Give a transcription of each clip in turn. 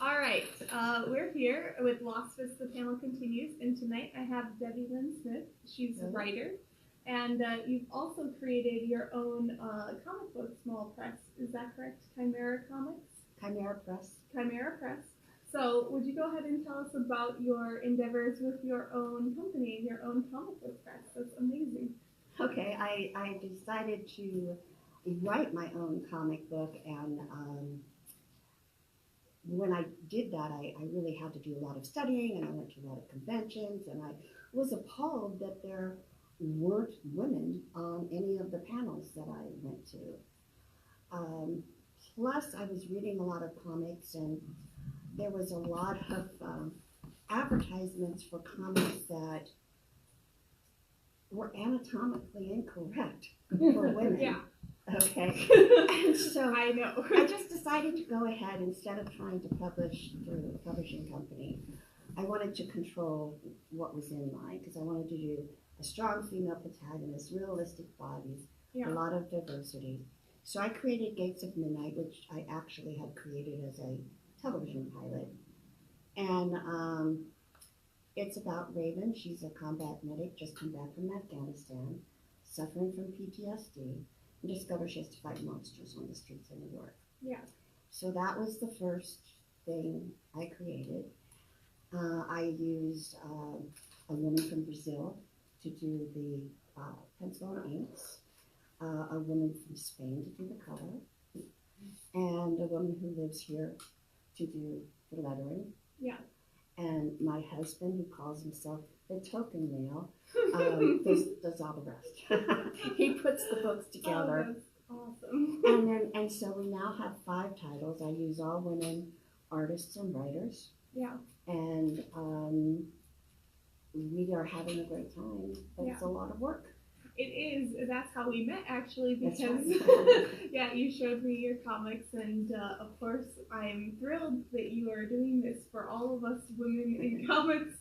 All right, we're here with LASFS The Panel Continues, and tonight I have Debbie Lynn Smith. She's a writer, and you've also created your own comic book small press. Is that correct? Chimera Comics? Chimera Press. Chimera Press. So would you go ahead and tell us about your endeavors with your own company, your own comic book press? That's amazing. Okay, I decided to write my own comic book, and when I did that, I really had to do a lot of studying, and I went to a lot of conventions, and I was appalled that there weren't women on any of the panels that I went to. Plus, I was reading a lot of comics, and there was a lot of advertisements for comics that were anatomically incorrect for women. Yeah. Okay. And so I know. I just decided to go ahead, instead of trying to publish through a publishing company. I wanted to control what was in mine, because I wanted to do a strong female protagonist, realistic bodies, Yeah. a lot of diversity. So I created Gates of Midnight, which I actually had created as a television pilot. And it's about Raven. She's a combat medic, just come back from Afghanistan, suffering from PTSD, and discovers she has to fight monsters on the streets of New York. Yeah. So that was the first thing I created. I used a woman from Brazil to do the pencil and inks, a woman from Spain to do the color, and a woman who lives here to do the lettering. Yeah. And my husband, who calls himself the token male, does all the rest. He puts the books together. Oh, that's awesome. And so we now have 5 titles. I use all women artists and writers. Yeah. And we are having a great time, but it's a lot of work. It is. That's how we met, actually, because right. yeah, you showed me your comics, and of course, I'm thrilled that you are doing this for all of us women in comics,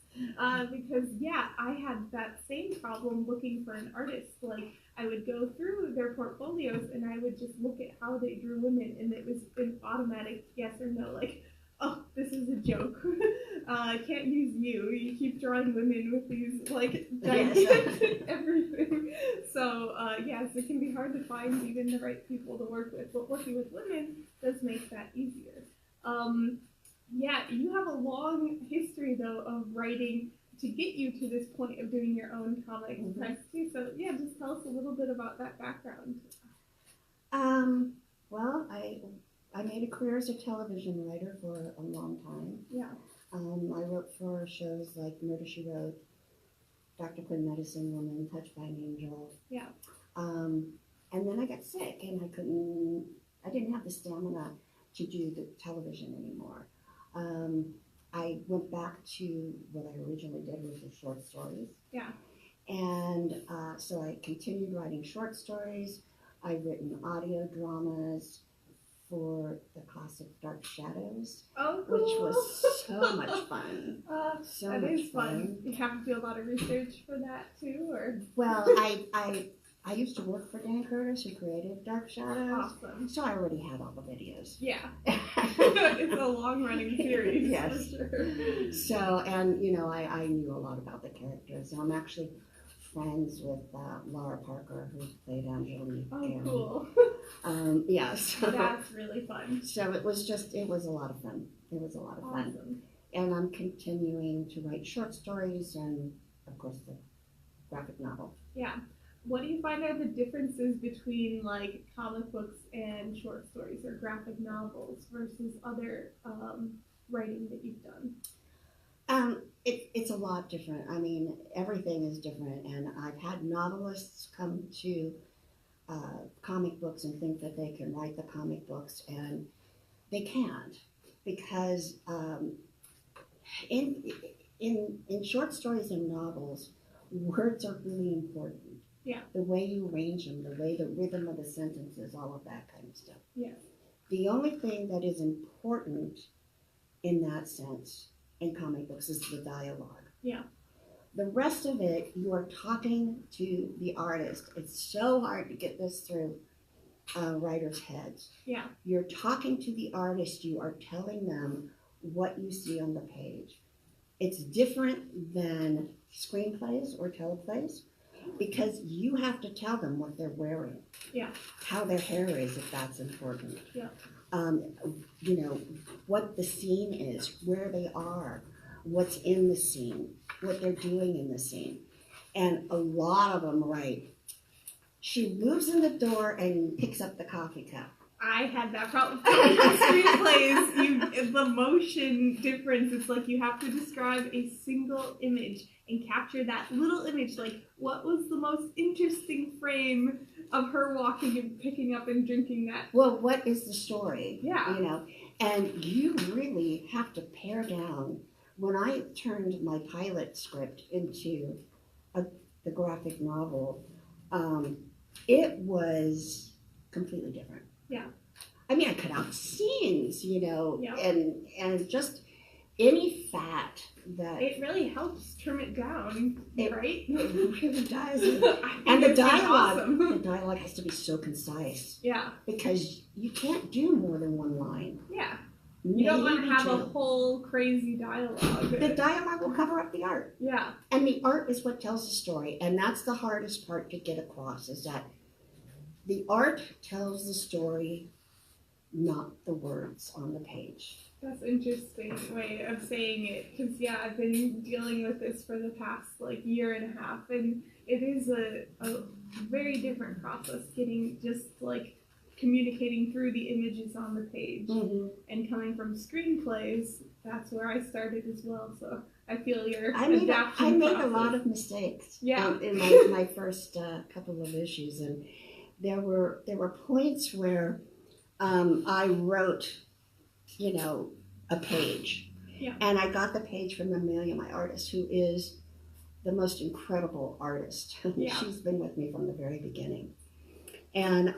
because yeah, I had that same problem looking for an artist. Like, I would go through their portfolios, and I would just look at how they drew women, and it was an automatic yes or no, like, oh, this is a joke. I can't use you. You keep drawing women with these, like, gigantic everything. So, yes, it can be hard to find even the right people to work with. But working with women does make that easier. Yeah, you have a long history, though, of writing to get you to this point of doing your own comic press, too. So, yeah, just tell us a little bit about that background. Well, I made a career as a television writer for a long time. Yeah. I wrote for shows like Murder, She Wrote, Dr. Quinn, Medicine Woman, Touched by an Angel. Yeah. And then I got sick, and I didn't have the stamina to do the television anymore. I went back to what I originally did, which was short stories. Yeah. And so I continued writing short stories. I've written audio dramas for the classic Dark Shadows, oh, cool. Which was so much fun. So that much is fun. You have to do a lot of research for that too, or? Well, I used to work for Dan Curtis, who created Dark Shadows. Awesome. So I already had all the videos. Yeah. It's a long-running series. Yes. For sure. So, and you know, I knew a lot about the characters. I'm actually friends with Laura Parker, who played Angelique. Oh, cool. Yes. That's really fun. So it was a lot of fun. It was a lot of fun. Awesome. And I'm continuing to write short stories and, of course, the graphic novel. Yeah. What do you find are the differences between, like, comic books and short stories or graphic novels versus other writing that you've done? It's a lot different. I mean, everything is different, and I've had novelists come to comic books and think that they can write the comic books, and they can't, because in short stories and novels, words are really important. Yeah. The way you arrange them, the way the rhythm of the sentences, all of that kind of stuff. Yeah. The only thing that is important in that sense in comic books is the dialogue. Yeah. The rest of it, you are talking to the artist. It's so hard to get this through writers' heads. Yeah. You're talking to the artist. You are telling them what you see on the page. It's different than screenplays or teleplays because you have to tell them what they're wearing, how their hair is if that's important, you know, what the scene is, where they are, what's in the scene, what they're doing in the scene. And a lot of them write, she moves in the door and picks up the coffee cup. I had that problem. Screenplays, the motion difference, it's like you have to describe a single image and capture that little image. Like, what was the most interesting frame of her walking and picking up and drinking that? Well, what is the story? Yeah. You know, and you really have to pare down. When I turned my pilot script into the graphic novel, it was completely different. Yeah. I mean, I cut out scenes, you know, Yeah. and just any fat that... It really helps trim it down, right? It really does. And And the the dialogue has to be so concise. Yeah. Because you can't do more than one line. Yeah. You don't want to Maybe have a two. whole crazy dialogue. The dialogue will cover up the art. Yeah. And the art is what tells the story. And that's the hardest part to get across, is that the art tells the story, not the words on the page. That's an interesting way of saying it. Because, yeah, I've been dealing with this for the past, year and a half. And it is a very different process getting just, communicating through the images on the page. Mm-hmm. And coming from screenplays, that's where I started as well. So I feel your I adaptation made process. a lot of mistakes in my first couple of issues, and there were points where I wrote, a page, and I got the page from Amelia, my artist, who is the most incredible artist. She's been with me from the very beginning, and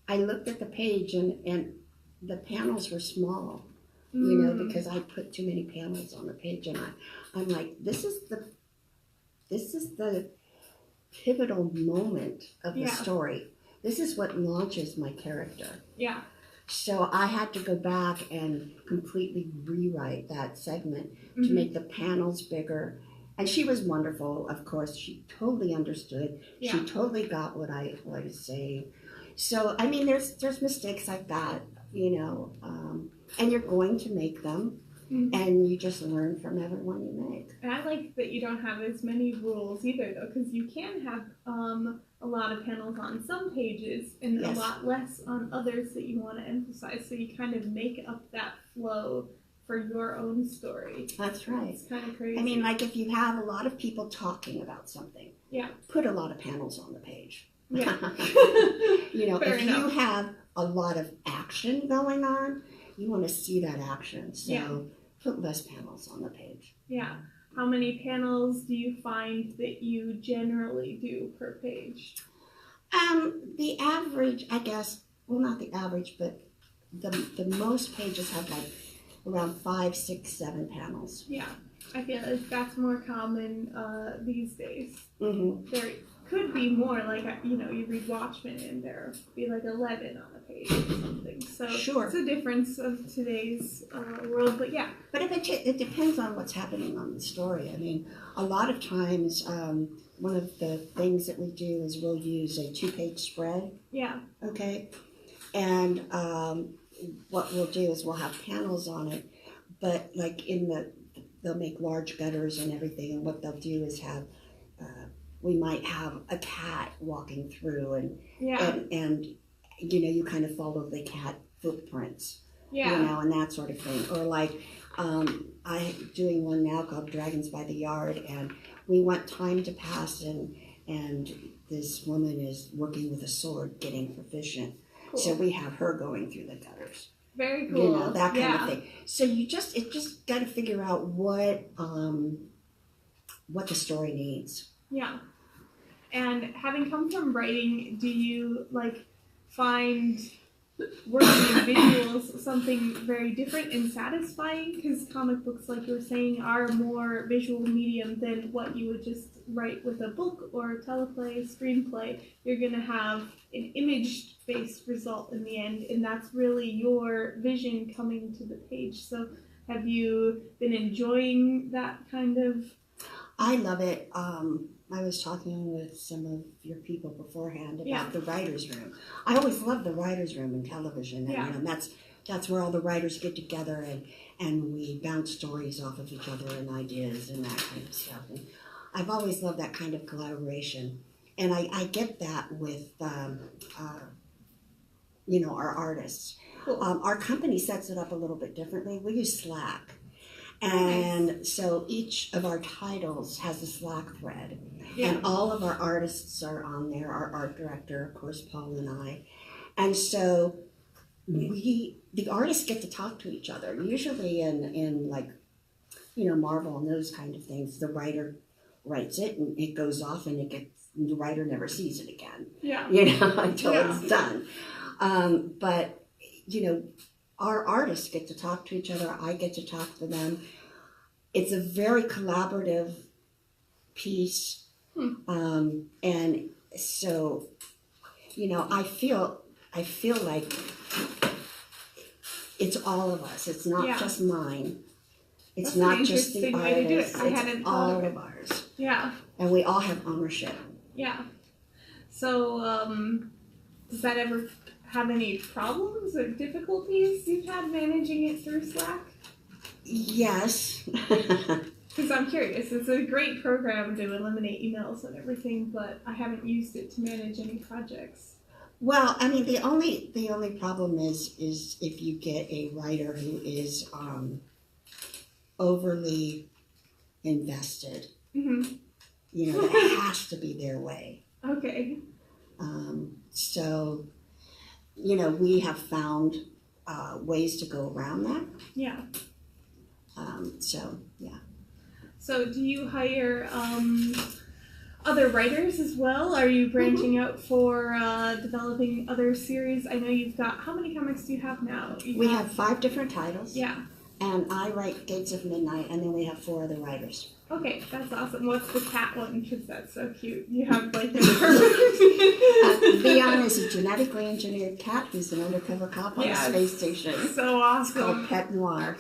I looked at the page, and the panels were small, because I put too many panels on the page, and I'm like, this is the pivotal moment of the story. This is what launches my character. Yeah. So I had to go back and completely rewrite that segment to make the panels bigger. And she was wonderful, of course. She totally understood. Yeah. She totally got what I was saying. So, I mean, there's mistakes like that, and you're going to make them. Mm-hmm. And you just learn from everyone you make. And I like that you don't have as many rules either, though, because you can have a lot of panels on some pages and a lot less on others that you want to emphasize. So you kind of make up that flow for your own story. That's right. It's kind of crazy. I mean, if you have a lot of people talking about something, put a lot of panels on the page. Yeah. If you have a lot of action going on, you want to see that action. So put less panels on the page. Yeah. How many panels do you find that you generally do per page? The average, I guess, well, not the average, but the most pages have around 5, 6, 7 panels. Yeah. I feel like that's more common these days. Mm-hmm. There could be more, you read Watchmen and there be 11 on a page or something. So it's a difference of today's world, but yeah. But it depends on what's happening on the story. I mean, a lot of times, one of the things that we do is we'll use a 2-page spread. Yeah. Okay. And what we'll do is we'll have panels on it, but they'll make large gutters and everything, and what they'll do is have we might have a cat walking through and you kind of follow the cat footprints, and that sort of thing. Or I'm doing one now called Dragons by the Yard, and we want time to pass and this woman is working with a sword getting proficient. Cool. So we have her going through the gutters. Very cool. That kind of thing. So you just got to figure out what the story needs. Yeah. And having come from writing, do you find working in visuals something very different and satisfying? Because comic books, like you were saying, are a more visual medium than what you would just write with a book or a teleplay, screenplay. You're going to have an image-based result in the end, and that's really your vision coming to the page. So Have you been enjoying that kind of? I love it. I was talking with some of your people beforehand about the writer's room. I always love the writer's room in television, and you know, that's where all the writers get together and we bounce stories off of each other and ideas and that kind of stuff. And I've always loved that kind of collaboration, and I get that with you know, our artists. Cool. Our company sets it up a little bit differently. We use Slack. And so each of our titles has a Slack thread, and all of our artists are on there, our art director, of course, Paul and I. And so the artists get to talk to each other. Usually in like, you know, Marvel and those kind of things, the writer writes it and it goes off and the writer never sees it again. Yeah. You know, until it's done. But, you know, our artists get to talk to each other. I get to talk to them. It's a very collaborative piece. And so, you know, I feel like it's all of us. It's not just mine. It's not just the artists. It's all of ours. Yeah. And we all have ownership. Yeah. So, does that ever have any problems or difficulties you've had managing it through Slack? Yes. Because I'm curious. It's a great program to eliminate emails and everything, but I haven't used it to manage any projects. Well, I mean, the only problem is if you get a writer who is overly invested. Mm-hmm. You know, that has to be their way. Okay. So, you know, we have found ways to go around that. Yeah. So, yeah. So, do you hire other writers as well? Are you branching out for developing other series? I know you've got, how many comics do you have now? We have 5 different titles. Yeah. And I write Gates of Midnight, and then we have 4 other writers. Okay, that's awesome. What's the cat one? Because that's so cute. You have like a Leon is a genetically engineered cat who's an undercover cop on a space station. So awesome. It's called Pet Noir.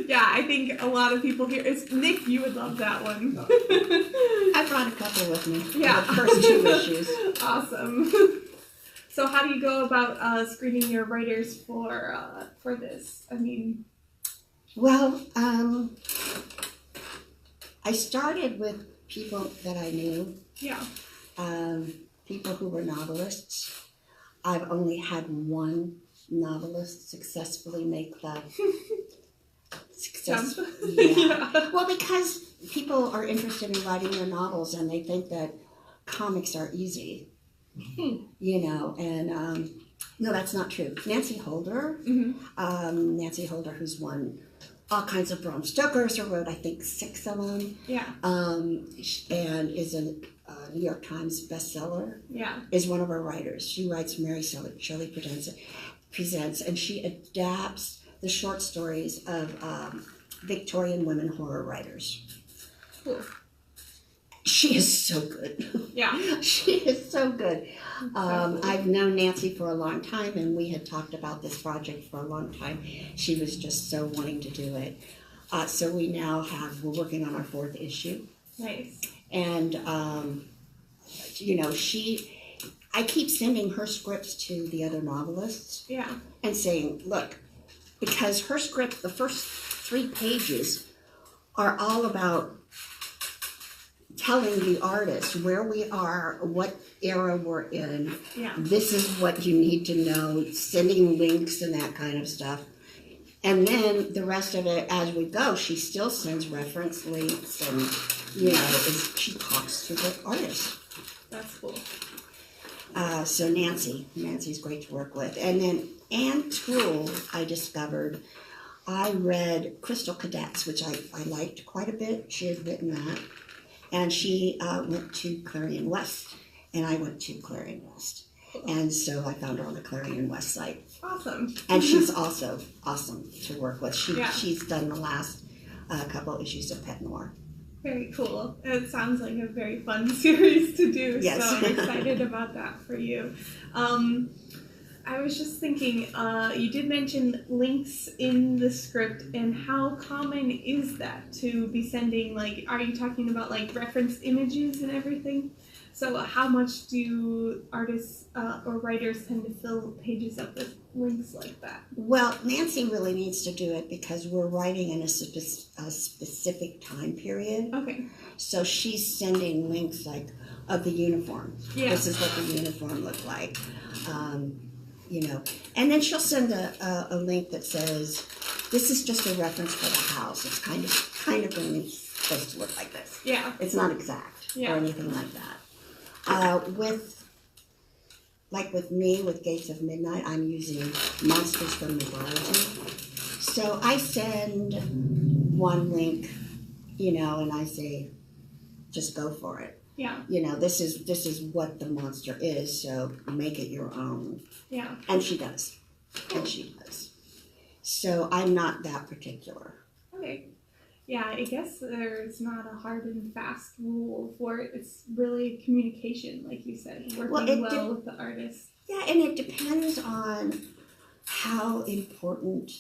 Yeah, I think a lot of people here. It's Nick. You would love that one. I brought a couple with me. Yeah. The first 2 issues. Awesome. So how do you go about screening your writers for this? I mean, well, I started with people that I knew. Yeah. People who were novelists. I've only had one novelist successfully make the success. Yeah. Well, because people are interested in writing their novels and they think that comics are easy. You know, and no, that's not true. Nancy Holder, Nancy Holder, who's won all kinds of Bram Stokers, or wrote I think 6 of them. Yeah. And is a New York Times bestseller. Yeah. Is one of our writers. She writes Mary Shelley Presents, and she adapts the short stories of Victorian women horror writers. Cool. She is so good. Yeah. She is so good. I've known Nancy for a long time, and we had talked about this project for a long time. She was just so wanting to do it. So we now we're working on our 4th issue. Nice. And, you know, I keep sending her scripts to the other novelists. Yeah. And saying, look, because her script, the first 3 pages are all about telling the artist where we are, what era we're in. Yeah. This is what you need to know, sending links and that kind of stuff. And then the rest of it, as we go, she still sends reference links and, you know, she talks to the artist. That's cool. So Nancy's great to work with. And then Anne Toole, I discovered, I read Crystal Cadets, which I liked quite a bit. She had written that. And she went to Clarion West, and I went to Clarion West. And so I found her on the Clarion West site. Awesome. And she's also awesome to work with. Yeah. She's done the last couple issues of Pet Noir. Very cool. It sounds like a very fun series to do. Yes. So I'm excited about that for you. I was just thinking, you did mention links in the script, and how common is that to be sending, like, are you talking about, like, reference images and everything? So how much do artists or writers tend to fill pages up with links like that? Well, Nancy really needs to do it because we're writing in a specific time period. Okay. So she's sending links like of the uniform. Yeah. This is what the uniform looked like. You know, and then she'll send a link that says, this is just a reference for the house. It's kind of going to be supposed to look like this. Yeah. It's not exact or anything like that. With me, with Gates of Midnight, I'm using Monsters from Mythology. So I send one link, you know, and I say, just go for it. Yeah. You know, this is what the monster is, so make it your own. Yeah. And she does. And she does. So I'm not that particular. Okay. Yeah, I guess there's not a hard and fast rule for it. It's really communication, like you said, working well with the artist. Yeah, and it depends on how important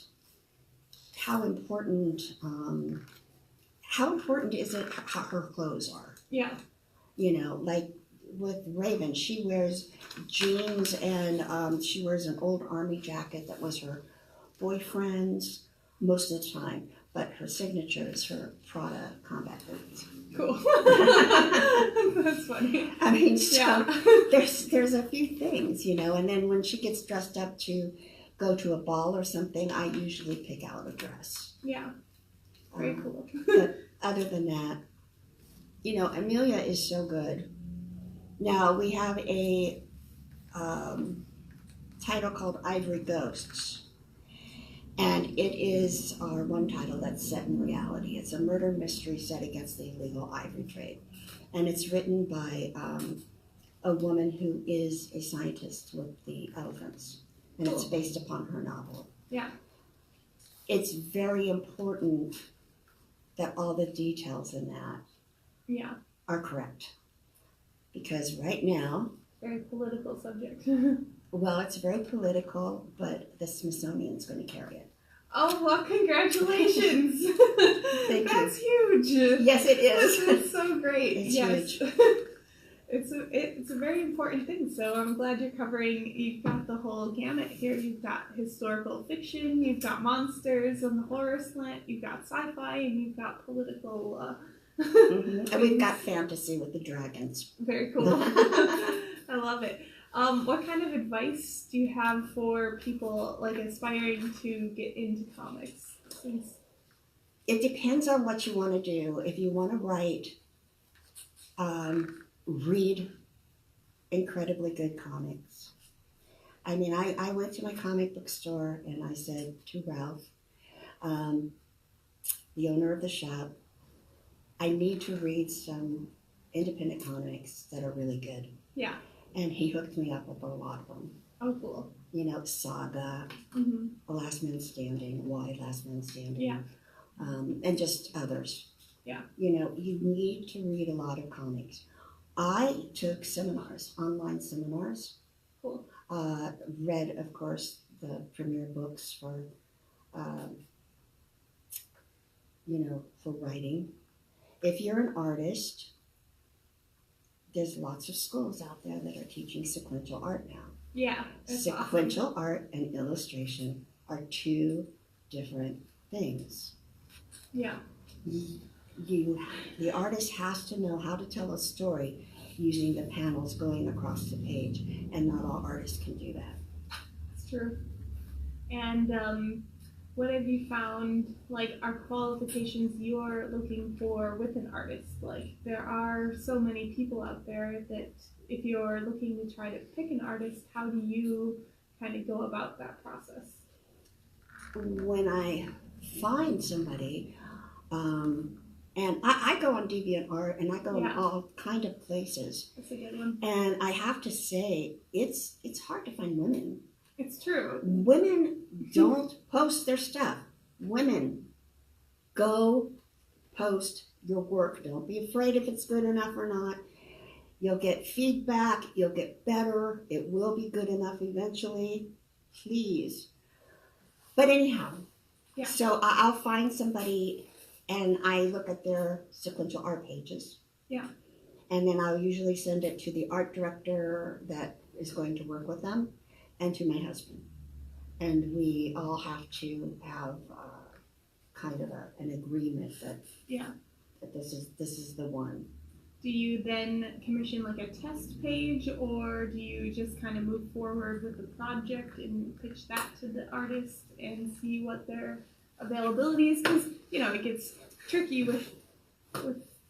is it how her clothes are. Yeah. You know, like with Raven, she wears jeans and she wears an old army jacket that was her boyfriend's most of the time. But her signature is her Prada combat boots. Cool. That's funny. I mean, so there's a few things, you know, and then when she gets dressed up to go to a ball or something, I usually pick out a dress. Yeah. Very cool. But other than that, you know, Amelia is so good. Now we have a title called Ivory Ghosts. And it is our one title that's set in reality. It's a murder mystery set against the illegal ivory trade. And it's written by a woman who is a scientist with the elephants. And it's based upon her novel. Yeah. It's very important that all the details in that are correct. Because right now... Very political subject. Well, it's very political, but the Smithsonian's going to carry it. Oh, well, congratulations. Thank you. That's huge. Yes, it is. It's so great. It's yes. huge. It's a very important thing, so I'm glad you're covering, you've got the whole gamut here. You've got historical fiction, you've got monsters on the horror slant, you've got sci-fi, and you've got political... And we've got fantasy with the dragons. Very cool. I love it. What kind of advice do you have for people like aspiring to get into comics? It depends on what you want to do. If you want to write, read incredibly good comics. I mean, I went to my comic book store and I said to Ralph, the owner of the shop, I need to read some independent comics that are really good. Yeah. And he hooked me up with a lot of them. Oh, cool. You know, Saga, Last Man Standing, Why Last Man Standing, yeah. And just others. Yeah. You know, you need to read a lot of comics. I took seminars, online seminars. Cool. Read, of course, the premier books for, you know, for writing. If you're an artist, there's lots of schools out there that are teaching sequential art now. Yeah. Sequential art and illustration are two different things. Yeah. The artist has to know how to tell a story using the panels going across the page, and not all artists can do that. That's true. And what have you found, like, are qualifications you're looking for with an artist? Like, there are so many people out there that if you're looking to try to pick an artist, how do you kind of go about that process? When I find somebody, and I go on DeviantArt and I go in all kind of places. That's a good one. And I have to say, it's hard to find women. It's true. Women don't post their stuff. Women, go post your work. Don't be afraid if it's good enough or not. You'll get feedback. You'll get better. It will be good enough eventually. please. But anyhow, Yeah. so I'll find somebody and I look at their sequential art pages. Yeah. And then I'll usually send it to the art director that is going to work with them and to my husband. And we all have to have kind of an agreement that, that this is the one. Do you then commission like a test page, or do you just kind of move forward with the project and pitch that to the artist and see what their availability is? Because, you know, it gets tricky with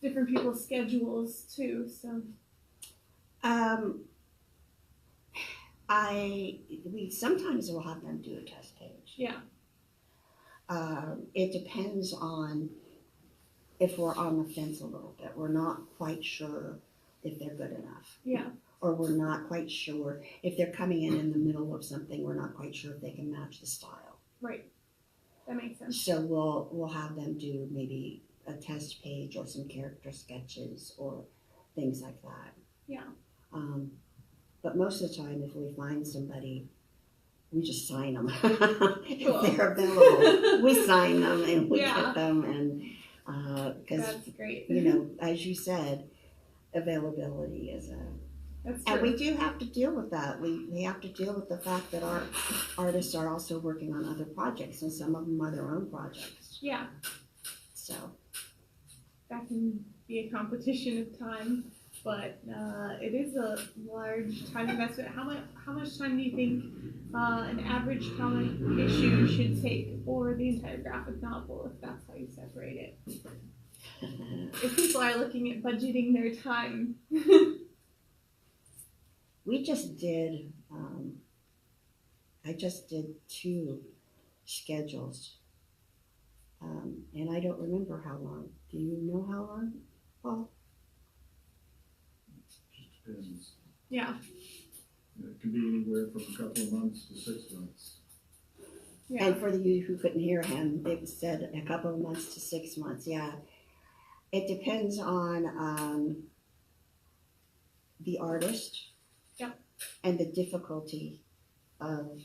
different people's schedules too, so. We sometimes will have them do a test page. Yeah. It depends on if we're on the fence a little bit. We're not quite sure if they're good enough. Yeah. Or we're not quite sure if they're coming in the middle of something. We're not quite sure if they can match the style. Right. That makes sense. So we'll have them do maybe a test page or some character sketches or things like that. Yeah. But most of the time, if we find somebody, we just sign them. Cool. If they're available, we sign them and we Yeah. get them. And because, That's great. you know, as you said, availability is That's true. and we do have to deal with that. We have to deal with the fact that our artists are also working on other projects, and some of them are their own projects. Yeah. So That can be a competition of time, but it is a large time investment. How much time do you think an average comic issue should take, or the entire graphic novel, if that's how you separate it? If people are looking at budgeting their time. we just did. I just did 2 schedules, and I don't remember how long. Do you know how long, Paul? Depends. Yeah. It can be anywhere from a couple of months to 6 months. Yeah. And for you who couldn't hear him, it said a couple of months to 6 months. Yeah, it depends on the artist. Yep. And the difficulty of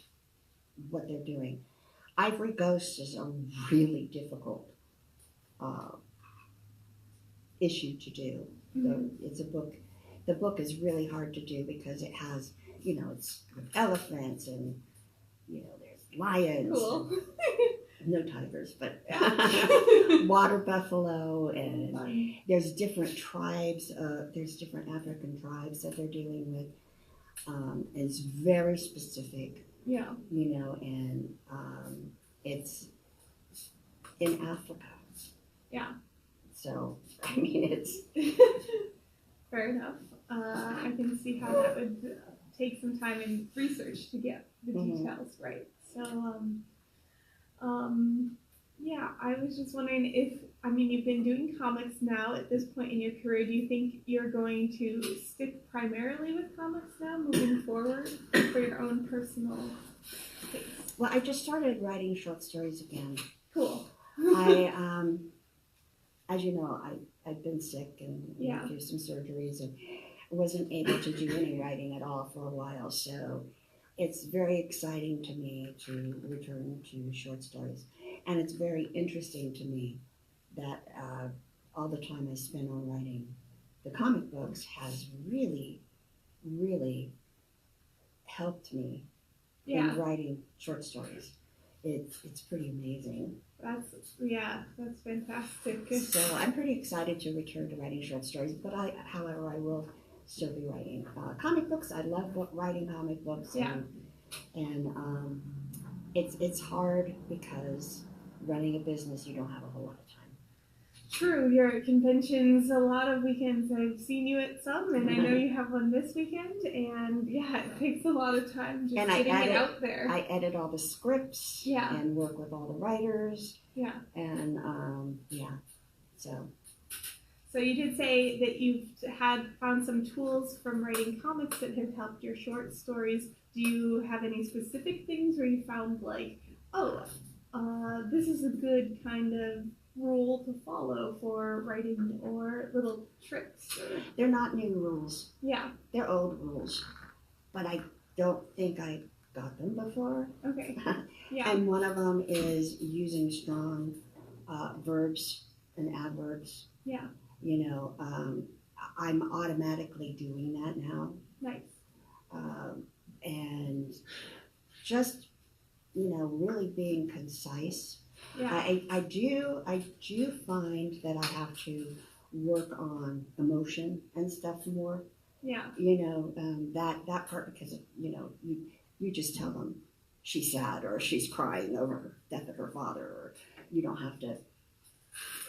what they're doing. Ivory Ghost is a really difficult issue to do. Mhm. It's a book. The book is really hard to do because it has, you know, it's elephants and, you know, there's lions. Cool. No tigers, but Yeah. water buffalo, and Fun. there's different tribes. There's different African tribes that they're dealing with. It's very specific, Yeah. you know, and it's in Africa. Yeah. So, I mean, it's Fair enough. I can see how that would take some time and research to get the Mhm. details right. So, yeah, I was just wondering if, I mean, you've been doing comics now at this point in your career. Do you think you're going to stick primarily with comics now moving forward for your own personal taste? well, I just started writing short stories again. Cool. I, as you know, I've been sick and Yeah. went through some surgeries and wasn't able to do any writing at all for a while. So it's very exciting to me to return to short stories. And it's very interesting to me that all the time I spend on writing the comic books has really, really helped me Yeah. in writing short stories. It's pretty amazing. That's fantastic. So I'm pretty excited to return to writing short stories, but however, I will still be writing comic books. I love writing comic books. Yeah. And it's hard because running a business, you don't have a whole lot of time. True, you're at conventions a lot of weekends. I've seen you at some, and I know you have one this weekend, and yeah, it takes a lot of time just And getting it out there. I edit all the scripts. Yeah. And work with all the writers. Yeah. And so. So you did say that you've found some tools from writing comics that have helped your short stories. Do you have any specific things where you found like, this is a good kind of rule to follow for writing, or little tricks? They're not new rules. Yeah. They're old rules. But I don't think I got them before. Okay. Yeah. And one of them is using strong verbs and adverbs. Yeah. You know, I'm automatically doing that now. Nice. And just, you know, really being concise. Yeah. I do find that I have to work on emotion and stuff more. Yeah. You know, that part, because, you know, you just tell them she's sad or she's crying over the death of her father, or you don't have to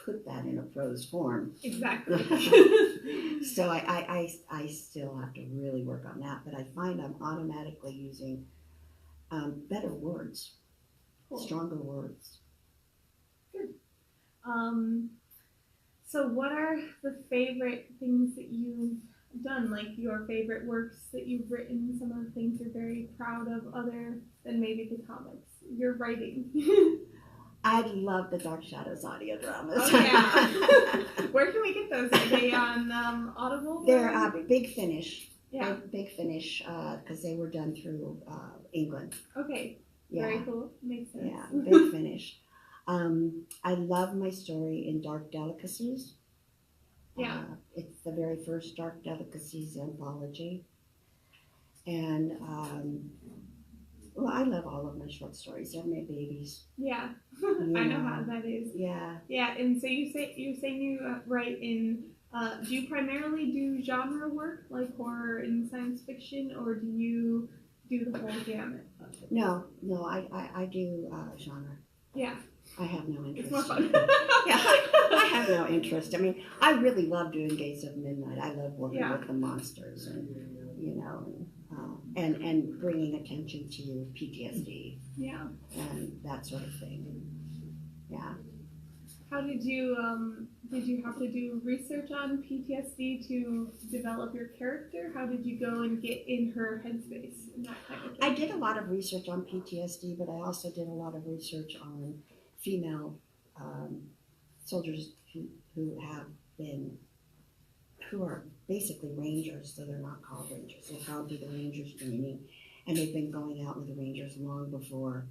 put that in a prose form. Exactly. So I still have to really work on that, but I find I'm automatically using better words, Cool. stronger words. Good. So what are the favorite things that you've done, like your favorite works that you've written, some of the things you're very proud of, other than maybe the comics, your writing? I love the Dark Shadows audio dramas. Oh yeah. Where can we get those? Are they on Audible? They're Big Finish. Yeah. Big Finish, because they were done through England. Okay. Yeah. Very cool. Makes sense. Yeah, Big Finish. I love my story in Dark Delicacies. Yeah. It's the very first Dark Delicacies anthology. And, well, I love all of my short stories. They're my babies. Yeah. Yeah. I know how that is. Yeah. Yeah, and so you say you write in. Do you primarily do genre work like horror and science fiction, or do you do the whole gamut? No, I do genre. Yeah. I have no interest. It's more fun. Yeah, I have no interest. I mean, I really love doing Gates of Midnight. I love working Yeah. with the monsters and, you know, and bringing attention to PTSD Yeah. and that sort of thing. Yeah. How did you have to do research on PTSD to develop your character? How did you go and get in her headspace and that kind of thing? I did a lot of research on PTSD, but I also did a lot of research on female soldiers who are basically rangers, so they're not called rangers. They're called to the rangers training, and they've been going out with the rangers long before,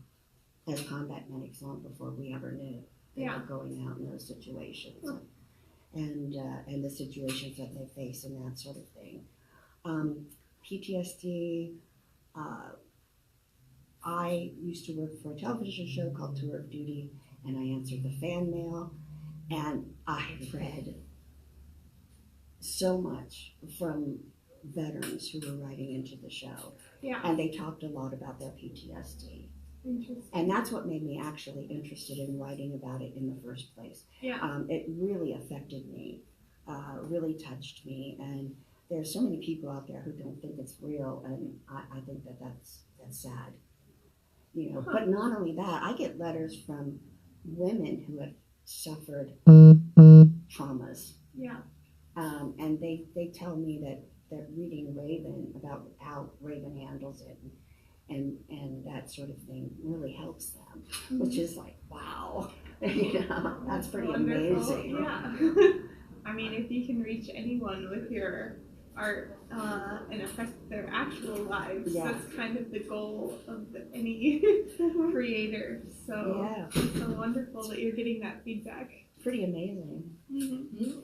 as combat medics, long before we ever knew they Yeah. were going out in those situations, Huh. and the situations that they face and that sort of thing. PTSD. I used to work for a television show called Tour of Duty, and I answered the fan mail, and I read so much from veterans who were writing into the show, Yeah. and they talked a lot about their PTSD, Interesting. and that's what made me actually interested in writing about it in the first place. Yeah. It really affected me, really touched me, and there's so many people out there who don't think it's real, and I think that's sad. You know, but not only that, I get letters from women who have suffered traumas, Yeah. and they tell me that they're reading Raven about how Raven handles it, and that sort of thing really helps them, which is like, wow, you know, that's pretty Wonderful. amazing. Yeah. I mean, if you can reach anyone with your art and affect their actual lives, Yeah. that's kind of the goal of any creator. So Yeah, it's so wonderful that you're getting that feedback. pretty amazing. Mm-hmm.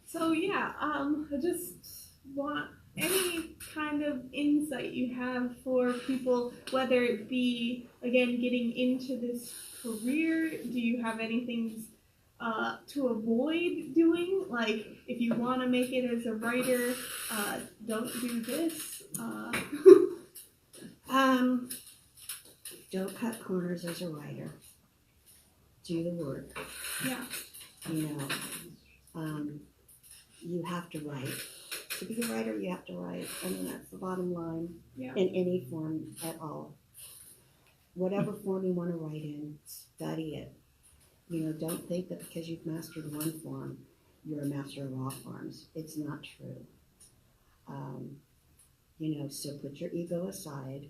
So yeah, I just want any kind of insight you have for people, whether it be, again, getting into this career. Do you have anything to avoid doing? Like, if you want to make it as a writer, don't do this. Don't cut corners as a writer. Do the work. Yeah. You know, you have to write. To be a writer, you have to write. I mean, that's the bottom line. Yeah. In any form at all. Whatever form you want to write in, study it. You know, don't think that because you've mastered one form, you're a master of all forms. It's not true. You know, so put your ego aside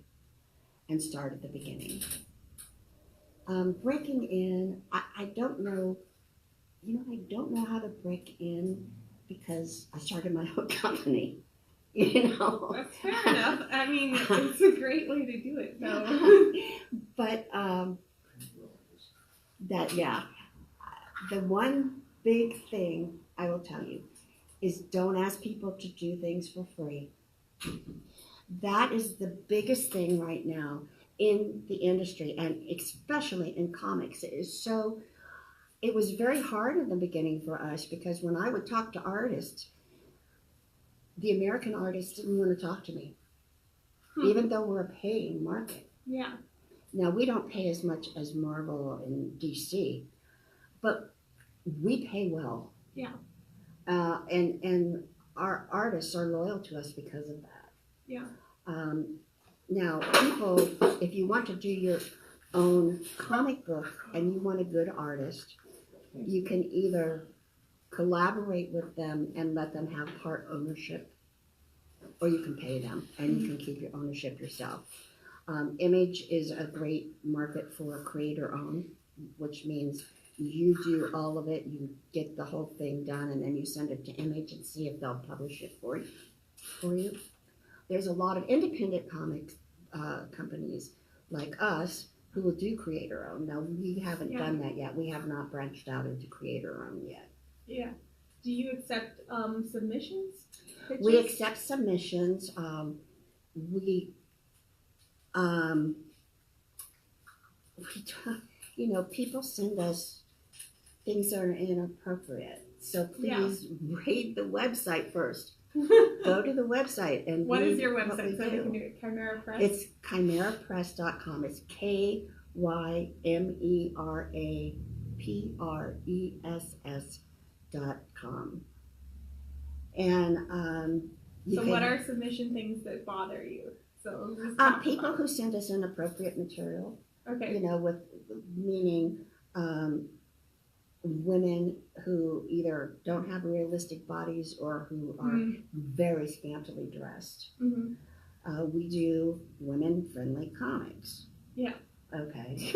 and start at the beginning. Breaking in, I don't know, you know, I don't know how to break in because I started my own company. you know. That's fair enough. I mean, it's a great way to do it, though. But that, yeah, the one big thing I will tell you is don't ask people to do things for free. That is the biggest thing right now in the industry, and especially in comics. It was very hard in the beginning for us, because when I would talk to artists, the American artists didn't want to talk to me, even though we're a paying market. Yeah. Now, we don't pay as much as Marvel and DC, but we pay well. Yeah. And our artists are loyal to us because of that. Yeah. Now, people, if you want to do your own comic book and you want a good artist, you can either collaborate with them and let them have part ownership, or you can pay them and you can keep your ownership yourself. Image is a great market for creator owned, which means you do all of it, you get the whole thing done, and then you send it to Image and see if they'll publish it for you. There's a lot of independent comic companies like us who will do creator owned. Now, we haven't done that yet. We have not branched out into creator owned yet. Yeah. Do you accept submissions? Pitches? We accept submissions. People send us things that are inappropriate. So please read the website first. Go to the website and what read is your what website we so we do. can do it? Chimera Press? It's chimerapress.com. It's KYMERAPRESS.com. And so what are submission things that bother you? So people who send us inappropriate material. Okay. With meaning women who either don't have realistic bodies or who are very scantily dressed. Mm-hmm. We do women-friendly comics. Yeah. Okay.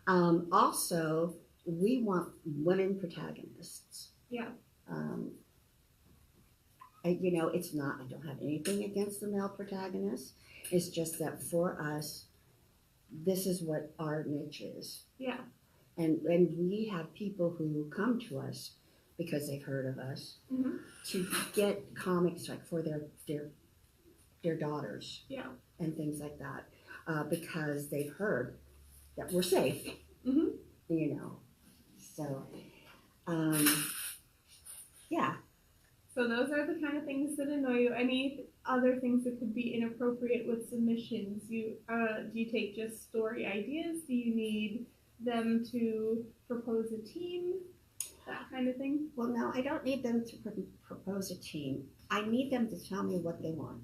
Also, we want women protagonists. Yeah. It's not, I don't have anything against the male protagonists. It's just that for us, this is what our niche is. Yeah. And we have people who come to us because they've heard of us to get comics like for their daughters. Yeah. And things like that, because they've heard that we're safe. So yeah. So those are the kind of things that annoy you. Any other things that could be inappropriate with submissions? Do you take just story ideas? Do you need them to propose a team? That kind of thing? Well, no, I don't need them to propose a team. I need them to tell me what they want.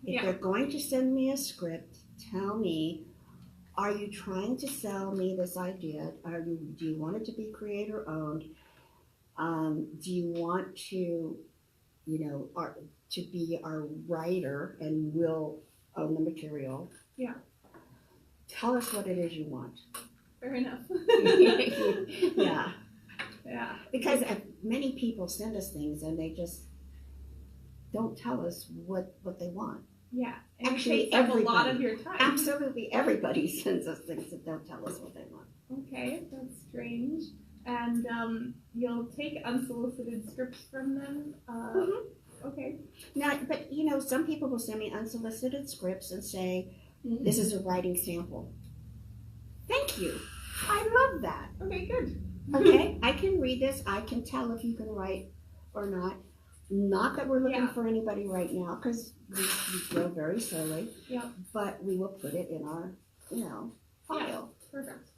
If they're going to send me a script, tell me, are you trying to sell me this idea? Do you want it to be creator owned? Do you want to, to be our writer and will own the material? Yeah. Tell us what it is you want. Fair enough. Yeah. Yeah. Because many people send us things and they just don't tell us what they want. Yeah. And actually, it takes up a lot of your time. Absolutely everybody sends us things that don't tell us what they want. Okay, that's strange. And you'll take unsolicited scripts from them? Okay. Now, but some people will send me unsolicited scripts and say, this is a writing sample. Thank you. I love that. Okay, good. Okay, I can read this. I can tell if you can write or not. Not that we're looking for anybody right now, because we go very slowly. Yeah. But we will put it in our, file. Yeah, perfect.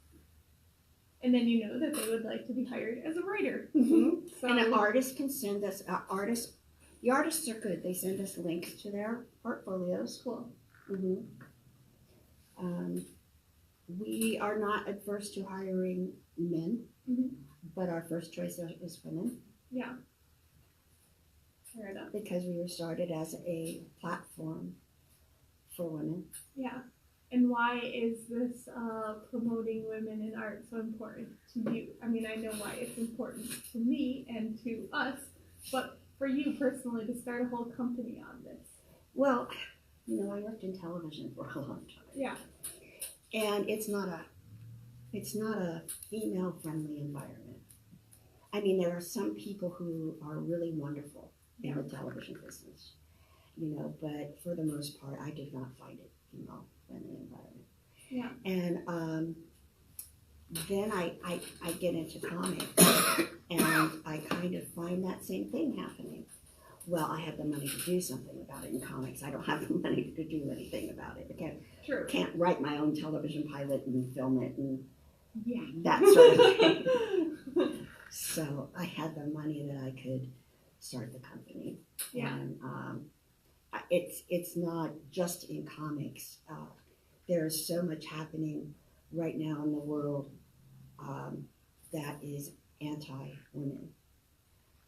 And then you know that they would like to be hired as a writer. So, and an artist can send us, the artists are good. They send us links to their portfolios. Cool. We are not adverse to hiring men, but our first choice is women. Yeah. Fair enough. Because we were started as a platform for women. Yeah. And why is this promoting women in art so important to you? I mean, I know why it's important to me and to us, but for you personally to start a whole company on this. Well, I worked in television for a long time, Yeah. and it's not a female-friendly environment. I mean, there are some people who are really wonderful in the television business, but for the most part, I did not find it female-friendly environment. Yeah. And then I get into comics, and I kind of find that same thing happening. Well, I have the money to do something about it in comics. I don't have the money to do anything about it. I can't write my own television pilot and film it and that sort of thing. So I had the money that I could start the company. Yeah. And it's not just in comics. There's so much happening right now in the world that is anti-women.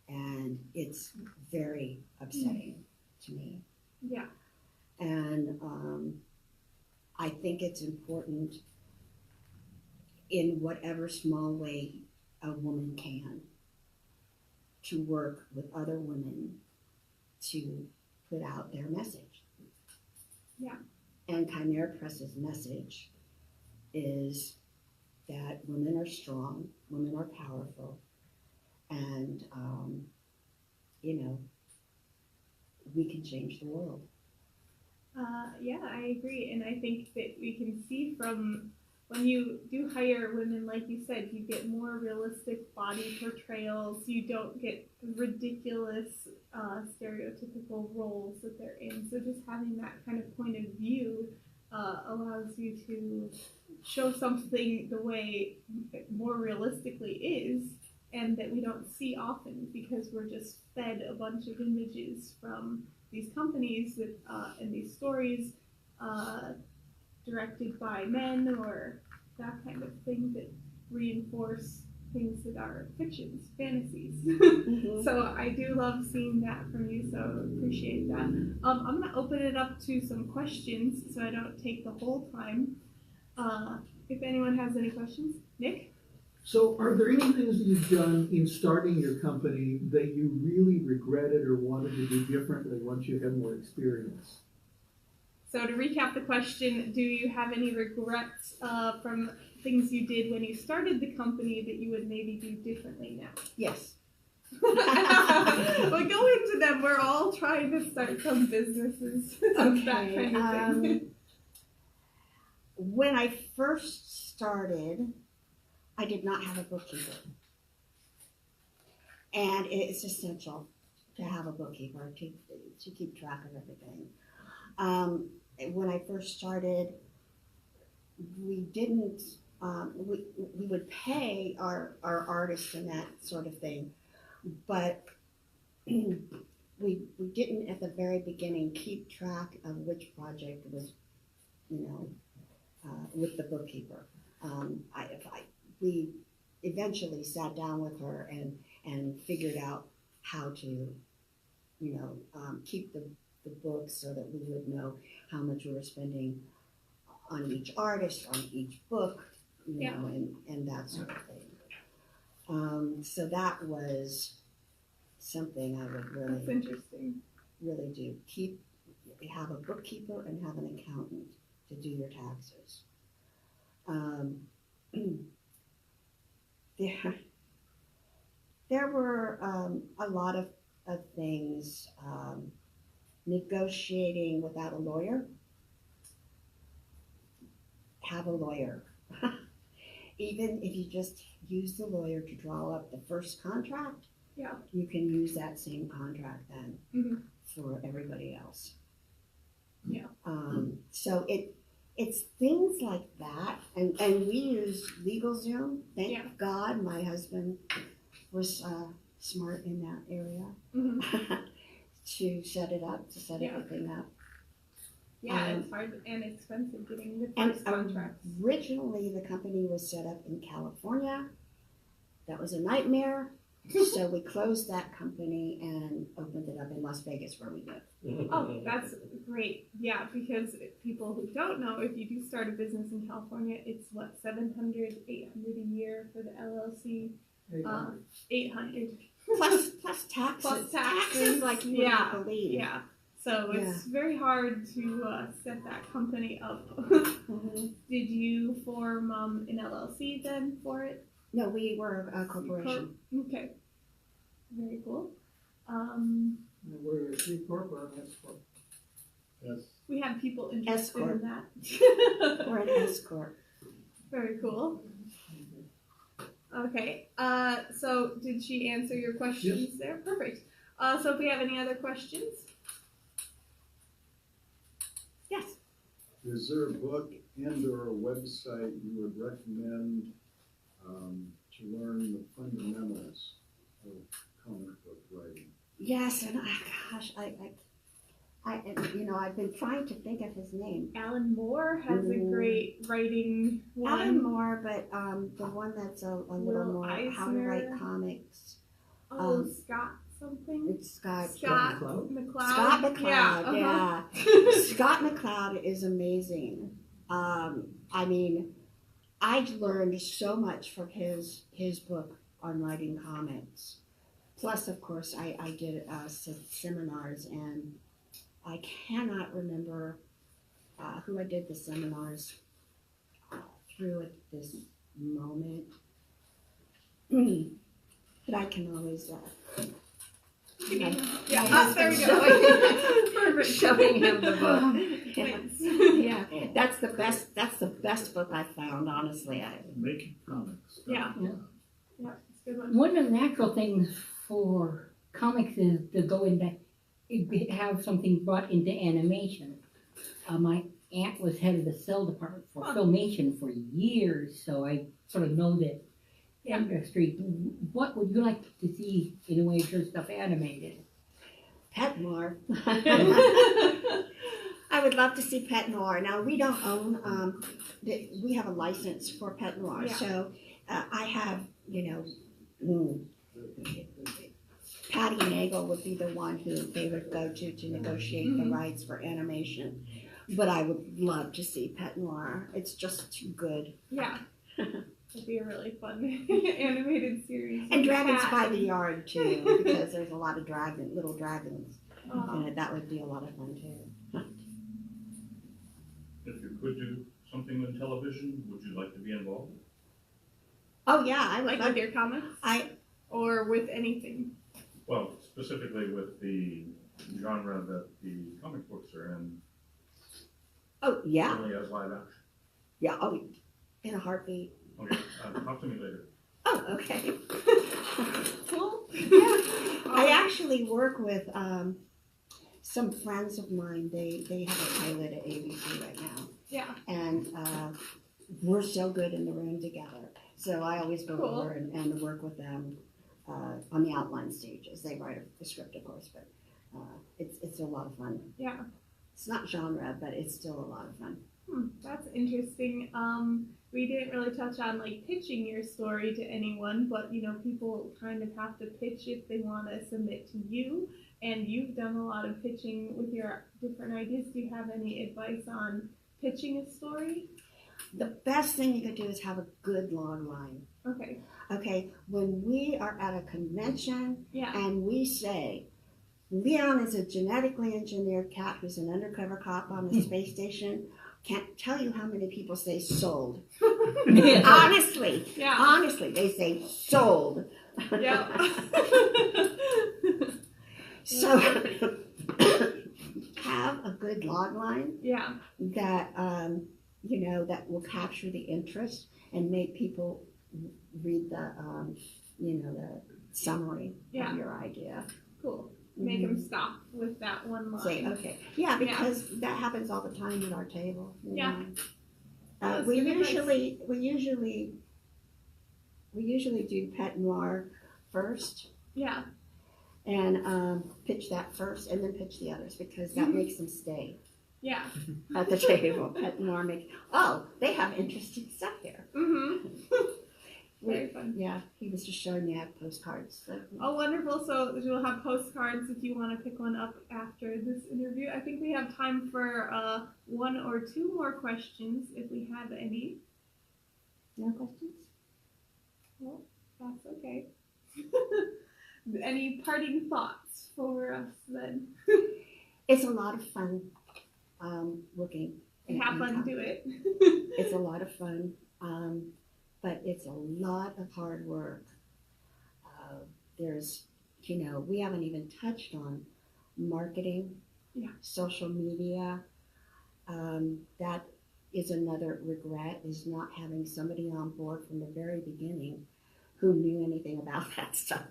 And it's very upsetting to me. Yeah. And I think it's important in whatever small way a woman can to work with other women to put out their message. Yeah. And Chimera Press's message is that women are strong, women are powerful, and we can change the world. Yeah, I agree, and I think that we can see from when you do hire women, like you said, you get more realistic body portrayals. You don't get ridiculous stereotypical roles that they're in. So just having that kind of point of view allows you to show something the way it more realistically is, and that we don't see often because we're just fed a bunch of images from these companies that and these stories directed by men or that kind of thing that reinforce things that are fictions, fantasies. Mm-hmm. So I do love seeing that from you, so appreciate that. I'm going to open it up to some questions so I don't take the whole time. If anyone has any questions. Nick? So are there any things that you've done in starting your company that you really regretted or wanted to do differently once you had more experience? So to recap the question, do you have any regrets from things you did when you started the company that you would maybe do differently now? Yes. Well, go into them. We're all trying to start some businesses. Okay. That kind of thing. When I first started, I did not have a bookkeeper. And it's essential to have a bookkeeper to keep track of everything. When I first started, we didn't, we would pay our artists and that sort of thing, but we didn't at the very beginning keep track of which project was, with the bookkeeper. We eventually sat down with her and figured out how to, keep the books so that we would know how much we were spending on each artist, on each book, and that sort of thing. So that was something I would That's interesting. really do. Have a bookkeeper and have an accountant to do your taxes. There were a lot of things. Negotiating without a lawyer. Have a lawyer. Even if you just use the lawyer to draw up the first contract, you can use that same contract then for everybody else. Yeah. So it's things like that, and we use LegalZoom. Thank God my husband was smart in that area to set everything up. Yeah, it's hard and expensive getting the first contracts. Originally, the company was set up in California. That was a nightmare. So we closed that company and opened it up in Las Vegas, where we live. Oh, that's great. Yeah, because people who don't know, if you do start a business in California, it's what, $700, $800 a year for the LLC. 800 plus taxes. Taxes like you would not believe. Yeah. So it's very hard to set that company up. Mhm. Did you form an LLC then for it? No, we were a corporation. Okay. Very cool. We're a C corp or an S corp? Yes. We have people interested in S-corp. that. We're an S corp. Very cool. Okay. So did she answer your questions there? Perfect. So if we have any other questions? Yes. Is there a book and or a website you would recommend to learn the fundamentals of comic book writing? Yes, and I've been trying to think of his name. Alan Moore has a great writing one. Alan Moore, but the one that's a little Will more how to write Eisner. comics. Oh, Scott something? It's Scott McCloud? McCloud. Scott McCloud, Yeah. Scott McCloud is amazing. I mean, I learned so much from his book on writing comics. Plus, of course, I did seminars, and I cannot remember who I did the seminars through at this moment. But I can always Yeah, there we go. Perfect. showing him the book. Thanks. Yeah, that's the best book I found, honestly. Making comics. Yeah. Yeah. Yeah, it's a good one. One of the natural things for comics is to go into, have something brought into animation. My aunt was head of the cell department for filmation for years, so I sort of know that industry. What would you like to see in a way of your stuff animated? Pet Noir. I would love to see Pet Noir. Now, we don't own, we have a license for Pet Noir, Yeah. so I have, Patty Nagel would be the one who they would go to negotiate the rights for animation. But I would love to see Pet Noir. It's just too good. Yeah. It'd be a really fun animated series. And Dragons Cat. by the Yard, too, because there's a lot of little dragons. Oh. And that would be a lot of fun, too. If you could do something on television, would you like to be involved? Oh, yeah, I would Like love with your comics? Or with anything? Well, specifically with the genre that the comic books are in, Oh, yeah. only as live action. Yeah, oh, in a heartbeat. Okay, talk to me later. Oh, okay. Cool. Yeah. I actually work with some friends of mine. They have a pilot at ABC right now. Yeah. And we're so good in the room together. So I always go Cool. over and work with them on the outline stages. They write the script, of course, but it's a lot of fun. Yeah. It's not genre, but it's still a lot of fun. That's interesting. We didn't really touch on like pitching your story to anyone, but people kind of have to pitch if they want to submit to you. And you've done a lot of pitching with your different ideas. Do you have any advice on pitching a story? The best thing you could do is have a good log line. Okay. Okay, when we are at a convention Yeah. and we say, Leon is a genetically engineered cat who's an undercover cop on the space station, can't tell you how many people say sold. Honestly, Yeah. honestly, they say sold. Yeah. So have a good log line Yeah. that that will capture the interest and make people read the the summary Yeah. of your idea. Cool. Make them stop with that one line. Say okay, yeah, because that happens all the time at our table. you Yeah. know. That's We good advice. usually do Pet Noir first Yeah. and pitch that first, and then pitch the others because that makes them stay Yeah. at the table. Pet Noir they have interesting stuff here. Mm-hmm. Very fun. Yeah, he was just showing me postcards. So. Oh, wonderful. So we'll have postcards if you want to pick one up after this interview. I think we have time for one or two more questions if we have any. No questions? Well, that's okay. Any parting thoughts for us then? It's a lot of fun, looking. Have fun, do it. It's a lot of fun, but it's a lot of hard work. There's, we haven't even touched on marketing, social media. That is another regret, is not having somebody on board from the very beginning who knew anything about that stuff.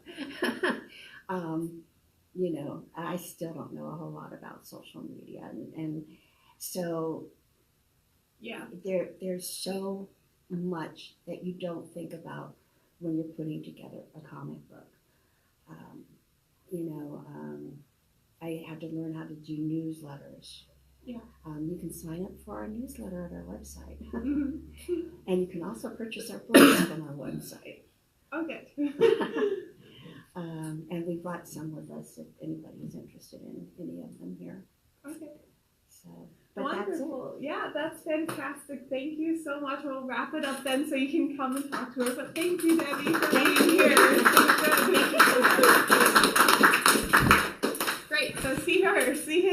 I still don't know a whole lot about social media, and so Yeah. there's so much that you don't think about when you're putting together a comic book. I had to learn how to do newsletters. Yeah. You can sign up for our newsletter at our website. Mhm. And you can also purchase our books from our website. Oh, good. And we brought some with us if anybody is interested in any of them here. Okay. So, but Wonderful. Yeah, that's fantastic. Thank you so much. We'll wrap it up then so you can come and talk to her. But thank you, Debbie, for being here. It's so good. Great. So see her. See him.